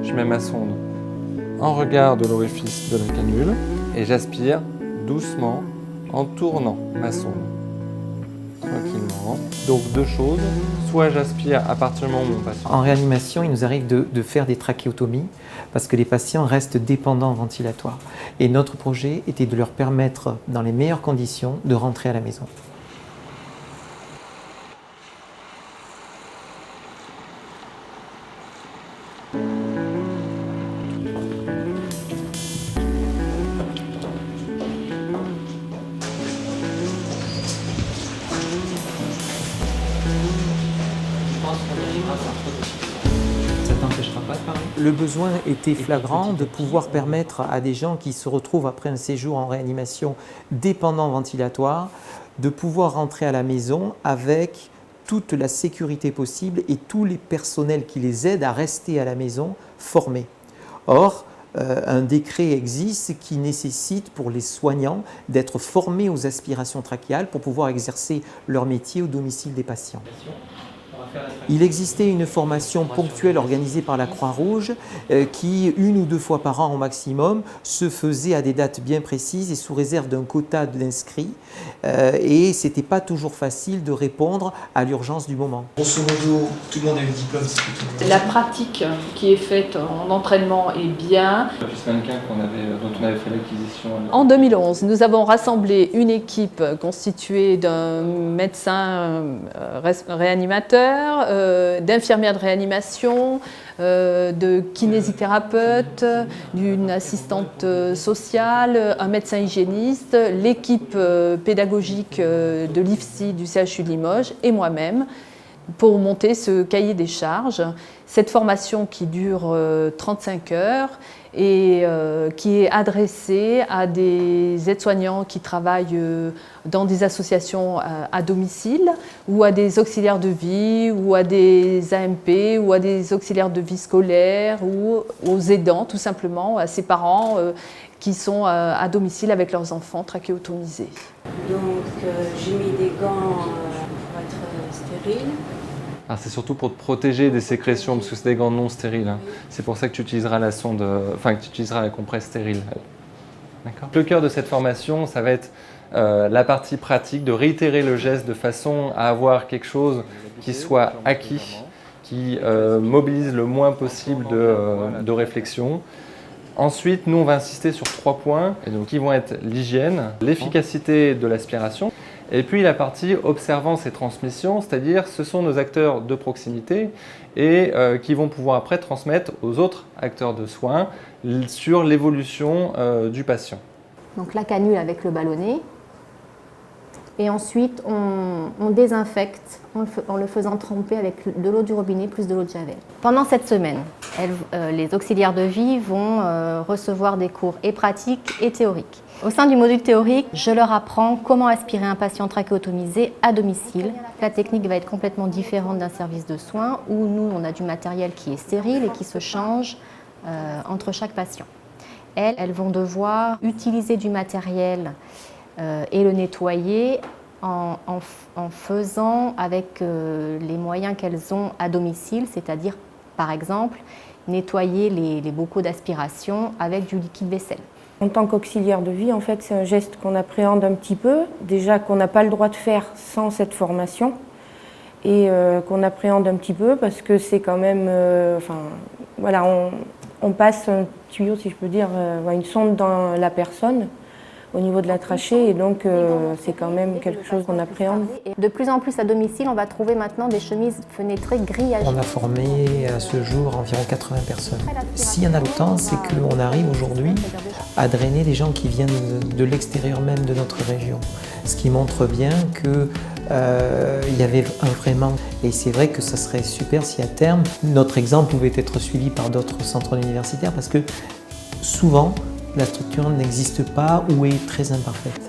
Je mets ma sonde en regard de l'orifice de la canule et j'aspire doucement en tournant ma sonde. Tranquillement. Donc deux choses, soit j'aspire à partir du moment où mon patient... En réanimation, il nous arrive de faire des trachéotomies parce que les patients restent dépendants ventilatoires. Et notre projet était de leur permettre, dans les meilleures conditions, de rentrer à la maison. Ça t'empêchera pas de parler. Le besoin était flagrant de pouvoir permettre à des gens qui se retrouvent après un séjour en réanimation dépendant ventilatoire de pouvoir rentrer à la maison avec toute la sécurité possible et tous les personnels qui les aident à rester à la maison formés. Or, un décret existe qui nécessite pour les soignants d'être formés aux aspirations trachéales pour pouvoir exercer leur métier au domicile des patients. Il existait une formation ponctuelle organisée par la Croix-Rouge qui, 1 ou 2 fois par an au maximum, se faisait à des dates bien précises et sous réserve d'un quota d'inscrits. Et ce n'était pas toujours facile de répondre à l'urgence du moment. Grosso modo, tout le monde a eu le diplôme, c'est plutôt... La pratique qui est faite en entraînement est bien. Depuis ce mannequin dont on avait fait l'acquisition. En 2011, nous avons rassemblé une équipe constituée d'un médecin réanimateur, d'infirmières de réanimation, de kinésithérapeutes, d'une assistante sociale, un médecin hygiéniste, l'équipe pédagogique de l'IFSI du CHU de Limoges et moi-même pour monter ce cahier des charges. Cette formation qui dure 35 heures et qui est adressée à des aides-soignants qui travaillent dans des associations à domicile ou à des auxiliaires de vie ou à des AMP ou à des auxiliaires de vie scolaire ou aux aidants tout simplement, à ces parents qui sont à domicile avec leurs enfants trachéotomisés. Donc j'ai mis des gants pour être stérile. Ah, c'est surtout pour te protéger des sécrétions, parce que c'est des gants non stériles. Hein. C'est pour ça que tu utiliseras la sonde, que tu utiliseras la compresse stérile. D'accord. Le cœur de cette formation, ça va être la partie pratique, de réitérer le geste de façon à avoir quelque chose qui soit acquis, qui mobilise le moins possible de réflexion. Ensuite, nous, on va insister sur 3 points, et donc, qui vont être l'hygiène, l'efficacité de l'aspiration, et puis la partie observance et transmission, c'est-à-dire ce sont nos acteurs de proximité et qui vont pouvoir après transmettre aux autres acteurs de soins sur l'évolution du patient. Donc la canule avec le ballonnet. Et ensuite, on désinfecte en le faisant tremper avec de l'eau du robinet plus de l'eau de Javel. Pendant cette semaine, les auxiliaires de vie vont recevoir des cours et pratiques et théoriques. Au sein du module théorique, je leur apprends comment aspirer un patient trachéotomisé à domicile. La technique va être complètement différente d'un service de soins où nous, on a du matériel qui est stérile et qui se change entre chaque patient. Elles vont devoir utiliser du matériel et le nettoyer en faisant avec les moyens qu'elles ont à domicile, c'est-à-dire par exemple nettoyer les bocaux d'aspiration avec du liquide vaisselle. En tant qu'auxiliaire de vie, en fait, c'est un geste qu'on appréhende un petit peu, déjà qu'on n'a pas le droit de faire sans cette formation et qu'on appréhende un petit peu parce que c'est quand même, voilà, on passe un tuyau, si je peux dire, une sonde dans la personne au niveau de la trachée et donc c'est quand même quelque chose qu'on appréhende. De plus en plus à domicile, on va trouver maintenant des chemises fenêtrées grillagées. On a formé à ce jour environ 80 personnes. S'il y en a autant, c'est qu'on arrive aujourd'hui à drainer des gens qui viennent de l'extérieur même de notre région. Ce qui montre bien que il y avait un vrai manque. Et c'est vrai que ça serait super si à terme, notre exemple pouvait être suivi par d'autres centres universitaires parce que souvent, la structure n'existe pas ou est très imparfaite.